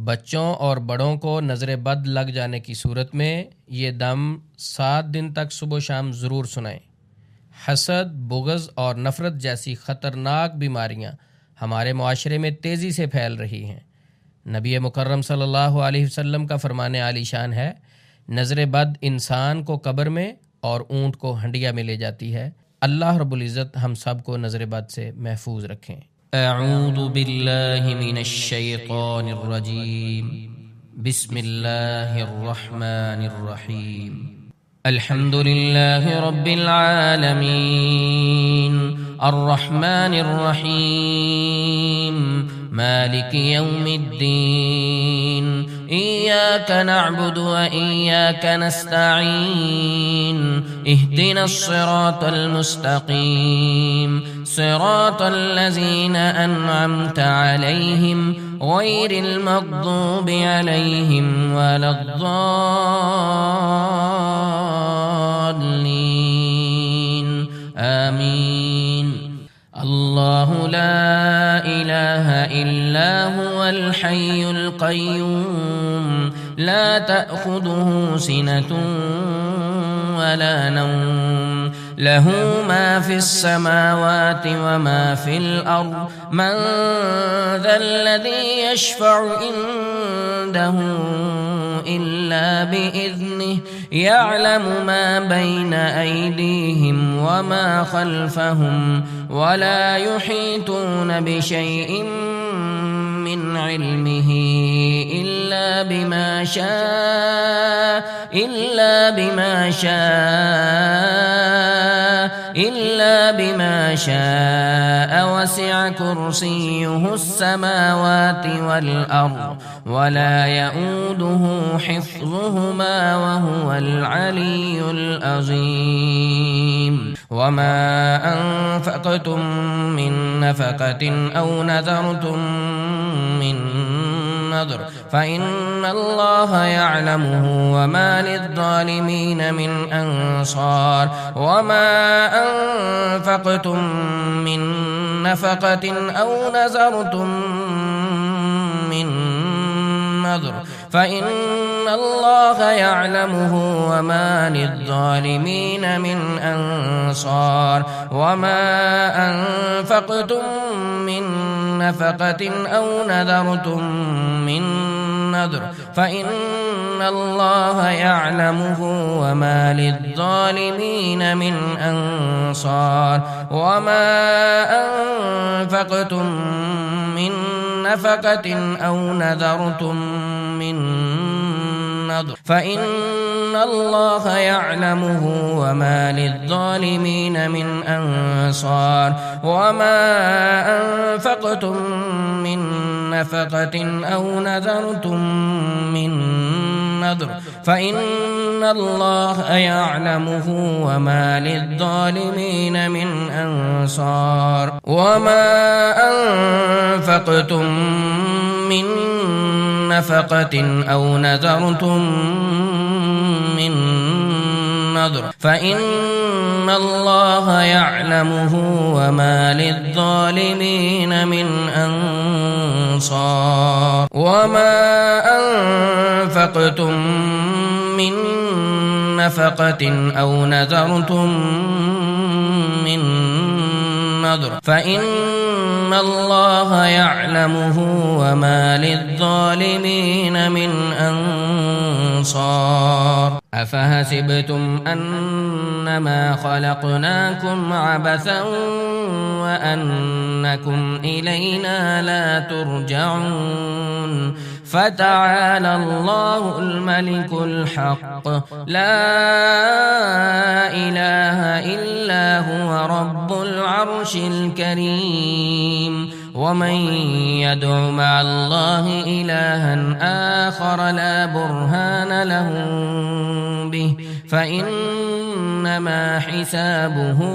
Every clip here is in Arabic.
बच्चों और बड़ों को नज़र बद लग जाने की सूरत में ये दम 7 दिन तक सुबह शाम ज़रूर सुनाएं। हसद, बुग़्ज़ और नफ़रत जैसी ख़तरनाक बीमारियां हमारे मुआशरे में तेज़ी से फैल रही हैं। नबी मुकर्रम सल्लल्लाहु अलैहि वसल्लम का फरमाने आलीशान है, नज़र बद इंसान को कब्र में और ऊँट को हंडिया में ले जाती है। अल्लाह रब्बुल इज़्ज़त हम सब को नज़र बद से महफूज रखें। अऊज़ु बिल्लाहि मिनश शैतानिर रजीम। बिस्मिल्लाहिर रहमानिर रहीम। अल्हम्दुलिल्लाहि रब्बिल आलमीन अर्रहमानिर रहीम मालिकि यौमिद्दीन इय्याक नअबुदु व इय्याक नस्तईन इहदिनस सिरातल मुस्तकीम सिरातल लज़ीना अनअमता अलैहिम गैरिल मग़दूबि अलैहिम वलद्दाल्लीन आमीन। अल्लाहु ला इलाहा इल्ला हुवल हय्युल क़य्यूम ला तअख़ुज़ुहु सिनतुन वला नौम लहू मा फ़िस समावाति व मा फ़िल अर्ज़ मन ज़ल्लज़ी यशफ़अु इंदहु इल्ला बिइज़्निहि यअलमु मा बैन अयदीहिम व मा ख़ल्फ़हुम वला युहीतून बिशैइन मिन इल्मिही इल्ला बिमा शाअ वसिअ कुर्सियुहु अस्समावाति वल अर्ज़ वला यऊदुहु हिफ़्ज़ुहुमा वहुवल अलियुल अज़ीम। वमा अनफ़क़्तुम मिन नफ़क़तिन औ नज़रतुम मिन नज़र फ़इन्नल्लाह यअलमुहु वमा लिज़्ज़ालिमीन मिन अंसार। वमा अनफ़क़्तुम मिन नफ़क़तिन औ नज़रतुम मिन नज़र फ़इन्नल्लाह यअलमुहु वमा लिज़्ज़ालिमीन मिन अंसार। वमा अनफ़क़्तुम मिन नफ़क़तिन औ नज़रतुम मिन नज़र फ़इन्नल्लाह यअलमुहु वमा लिज़्ज़ालिमीन मिन अंसार। वमा अनफ़क़्तुम मिन नफ़क़तिन औ नज़रतुम मिन नज़र फ़इन्नल्लाह यअलमुहु वमा लिज़्ज़ालिमीन मिन अंसार। वमा अनफ़क़्तुम मिन नफ़क़तिन औ नज़रतुम मिन नज़र फ़इन्नल्लाह यअलमुहु वमा लिज़्ज़ालिमीन मिन अंसार। वमा अनफ़क़्तुम मिन नफ़क़तिन औ नज़रतुम मिन नज़र फ़इन्नल्लाह यअलमुहु वमा लिज़्ज़ालिमीन मिन अंसार। वमा अनफ़क़्तुम मिन नफ़क़तिन औ नज़रतुम मिन नज़र फ़इन्नल्लाह यअलमुहु वमा लिज़्ज़ालिमीन मिन अंसार। अफ़हसिबतुम अन्नमा ख़लक़नाकुम अबसन व अन्नकुम इलैना ला तुरजऊन फ़तआला अल्लाहुल मलिकुल हक़्क़ ला इलाहा इल्ला हुवा रब्बुल अर्शिल करीम। वमन यदउ मअल्लाहि इलाहन आखर ला बुरहान लहु बिहि फ़इन्नमा हिसाबुहु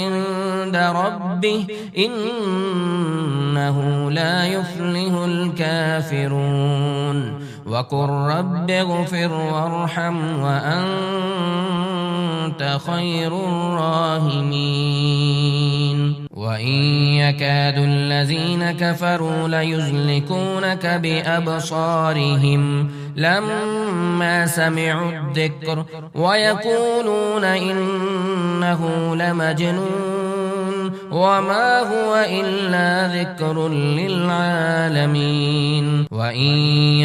इन्द रब्बिहि इन्नहु ला युफ्लिहुल काफ़िरून। वक़ुल रब्बि इग़फ़िर वरहम व अंत खैरुर राहिमीन। وإن يكاد الذين كفروا ليزلقونك بأبصارهم لما سمعوا الذكر ويقولون إنه لمجنون وما هو إلا ذكر للعالمين. وإن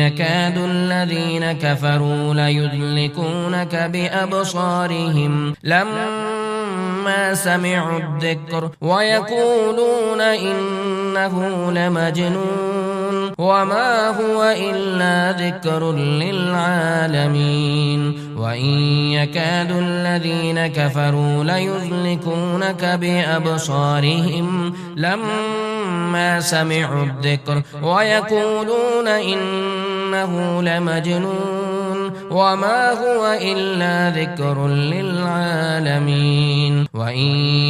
يكاد الذين كفروا ليزلقونك بأبصارهم لما سمعوا الذكر ويقولون إنه لمجنون وما هو إلا ذكر للعالمين. وإن يكاد الذين كفروا ليزلقونك بأبصارهم لما سمعوا الذكر ويقولون إنه لمجنون وما هو إلا ذكر للعالمين. وإن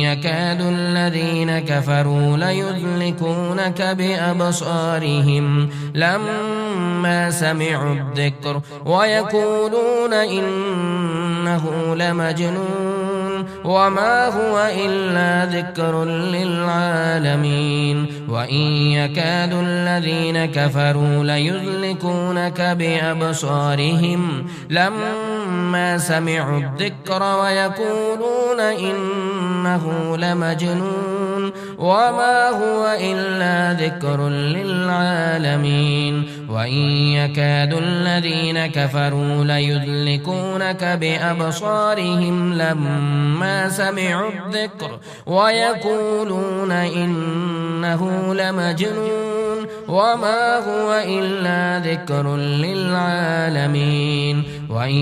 يكاد الذين كفروا ليزلقونك بأبصارهم لما سمعوا الذكر ويقولون إنه لمجنون وما هو إلا ذكر للعالمين. وإن يكاد الذين كفروا ليزلقونك بأبصارهم لما سمعوا الذكر ويقولون إنه لمجنون وما هو إلا ذكر للعالمين. وإن يكاد الذين كفروا ليزلقونك بأبصارهم لما سمعوا الذكر ويقولون إنه لمجنون وما هو إلا ذكر للعالمين. وإن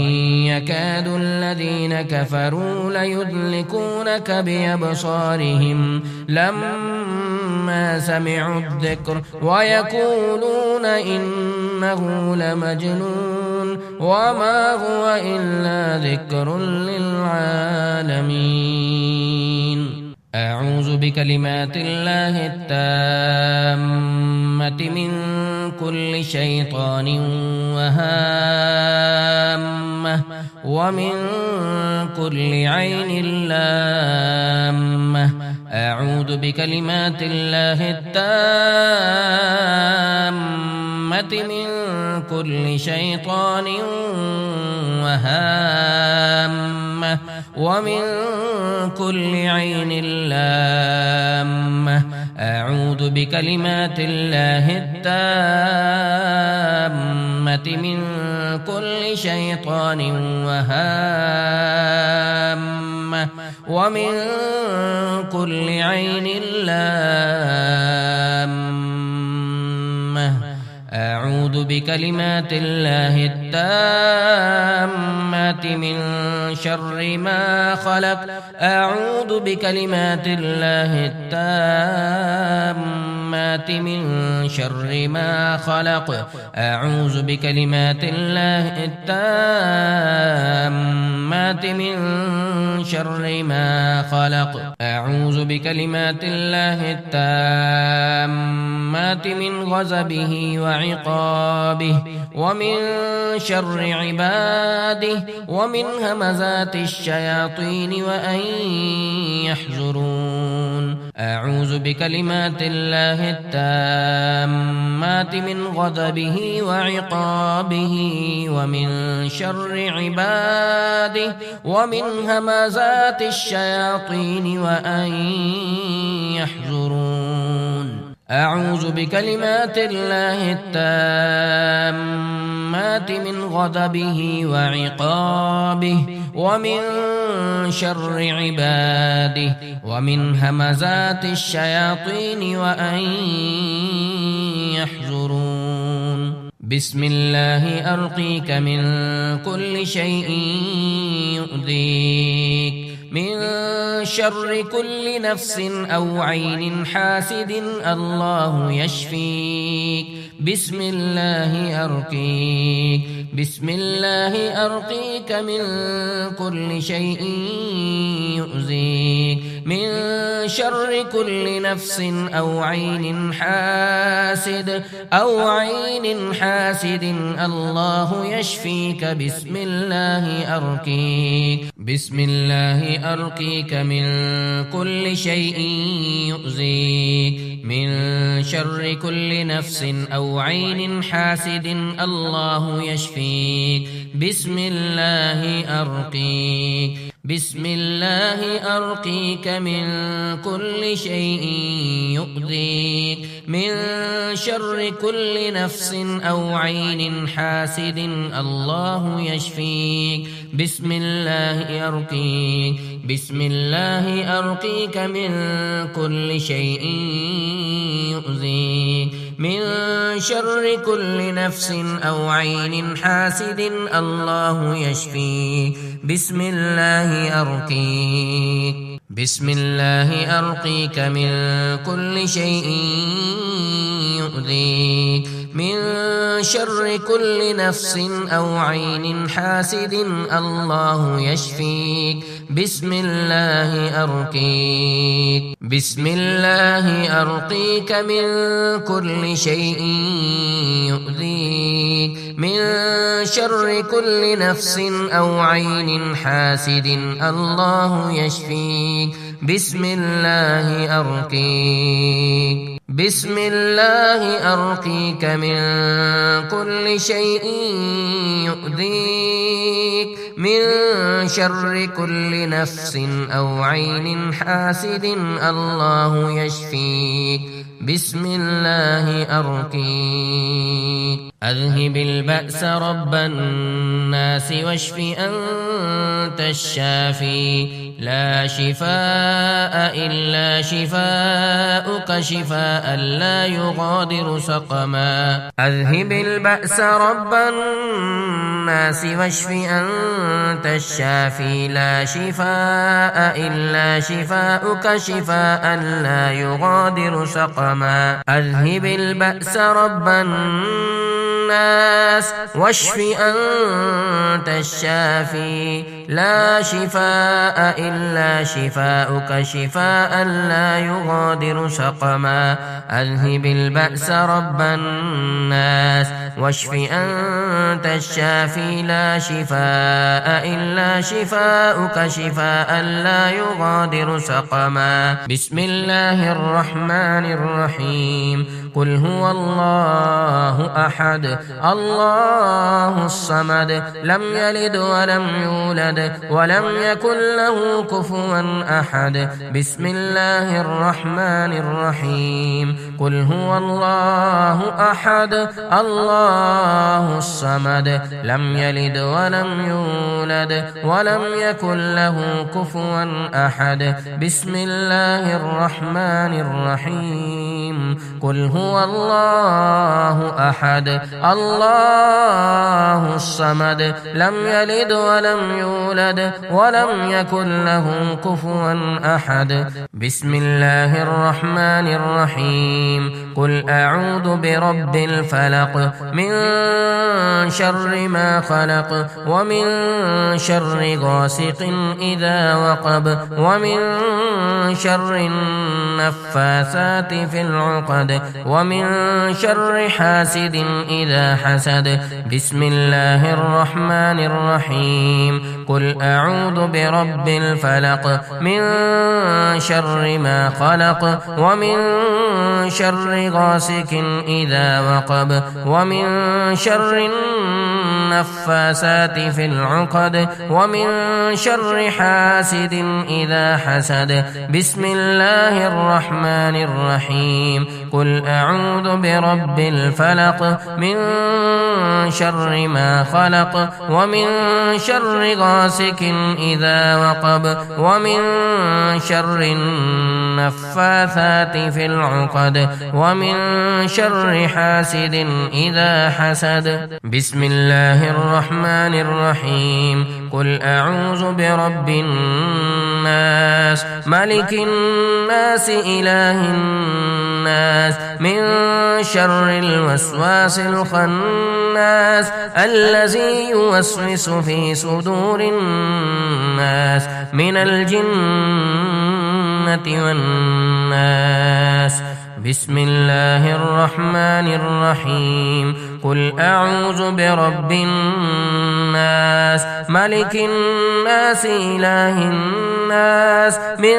يكاد الذين كفروا ليزلقونك بأبصارهم لما سمعوا الذكر ويقولون إنه لمجنون وما هو إلا ذكر للعالمين. أعوذ بكلمات الله التامة من كل شيطان وهامة ومن كل عين لامة. أعوذ بكلمات الله التامة من كل شيطان وهامة ومن كل عين لامة. أعوذ بكلمات الله التامة من كل شيطان وهامة ومن كل عين لامة. أعوذ بكلمات الله التامة من شر ما خلق. أعوذ بكلمات الله التامة من شر ما خلق. أعوذ بكلمات الله التامة من شر ما خلق. أعوذ بكلمات الله التامة من غضبه وعقابه ومن شر عباده ومن همزات الشياطين وأن يحضرون. أعوذ بكلمات الله التامات من غضبه وعقابه ومن شر عباده ومن همزات الشياطين وأن يحضرون. أعوذ بكلمات الله التامات من غضبه وعقابه ومن شر عباده ومن همزات الشياطين وأن يحضرون. بسم الله أرقيك من كل شيء يؤذيك من شر كل نفس أو عين حاسد الله يشفيك. بسم الله أرقيك. بسم الله أرقيك من كل شيء يؤذيك من شر كل نفس أو عين حاسد الله يشفيك بسم الله أرقيك من كل شيء يؤذيك من شر كل نفس أو عين حاسد الله يشفيك بسم الله أرقيك من كل شيء يؤذيك من شر كل نفس أو عين حاسد الله يشفيك بسم الله أرقيك من كل شيء يؤذيك من شر كل نفس أو عين حاسد الله يشفيك بسم الله أرقيك من كل شيء يؤذيك من شر كل نفس أو عين حاسد الله يشفيك بسم الله أرقيك من كل شيء يؤذيك من شر كل نفس أو عين حاسد الله يشفيك بسم الله أرقيك من كل شيء يؤذيك من شر كل نفس أو عين حاسد الله يشفيك بسم الله أذهب البأس رب الناس واشف أنت الشافي لا شفاء إلا شفاؤك شفاء لا يغادر سقما أذهب البأس رب الناس واشف أنت الشافي لا شفاء إلا شفاؤك شفاء لا يغادر سقما أذهب البأس رب الناس واشف أنت الشافي لا شفاء إلا شفاؤك شفاء لا يغادر سقما أذهب البأس رب الناس واشف أنت الشافي لا شفاء إلا شفاؤك شفاء لا يغادر سقما بسم الله الرحمن الرحيم قل هو الله أحد الله الصمد لم يلد ولم يولد ولم يكن له كفوا أحد بسم الله الرحمن الرحيم قل هو الله أحد الله الصمد لم يلد ولم يولد ولم يكن له كفوا أحد بسم الله الرحمن الرحيم قل هو الله أحد الله الصمد لم يلد ولم يولد ولم يكن له كفوا أحد بسم الله الرحمن الرحيم قل أعوذ برب الفلق من شر ما خلق ومن شر غاسق إذا وقب ومن شر النفاثات في العقد ومن شر حاسد إذا حسد بسم الله الرحمن الرحيم قل أعوذ برب الفلق من شر ما خلق ومن شر غاسق إذا وقب ومن شر النفاثات في العقد ومن شر حاسد إذا حسد بسم الله الرحمن الرحيم قل أعوذ برب الفلق من شر ما خلق ومن شر غاسق إذا وقب ومن شر النفاثات في العقد ومن شر حاسد إذا حسد بسم الله الرحمن الرحيم قل أعوذ برب الناس ملك الناس إله الناس من شر الوسواس الخناس الذي يوسوس في صدور الناس من الجنة الجنة والناس. بسم الله الرحمن الرحيم. قل أعوذ برب الناس ملك الناس إله الناس من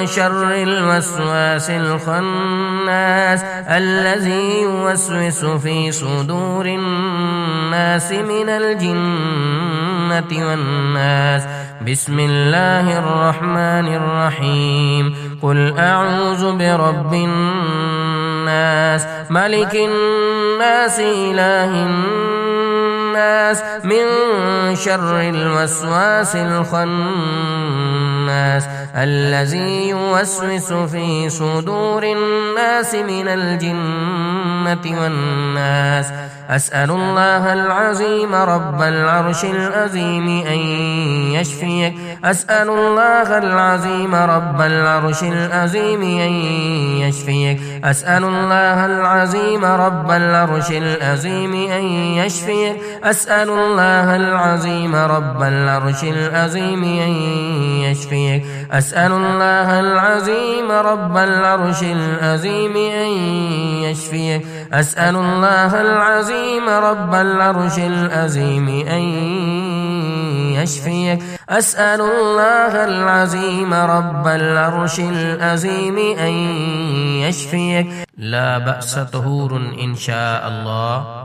شر الوسواس الخناس الذي يوسوس في صدور الناس من الجنة والناس. بسم الله الرحمن الرحيم. قل أعوذ برب الناس ملك الناس إله الناس من شر الوسواس الخناس الذي يوسوس في صدور الناس من الجنة والناس. أسأل الله العظيم رب العرش العظيم أن يشفيك. أسأل الله العظيم رب العرش العظيم أن يشفيك. أسأل الله العظيم رب العرش العظيم أن يشفيك. أسأل الله العظيم رب العرش العظيم أن يشفيك. أسأل الله العظيم رب العرش العظيم أن يشفيك. أسأل الله العظيم رب العرش العظيم أن يشفيك. أسأل الله العظيم رب العرش العظيم أن يشفيك. لا بأس طهور إن شاء الله.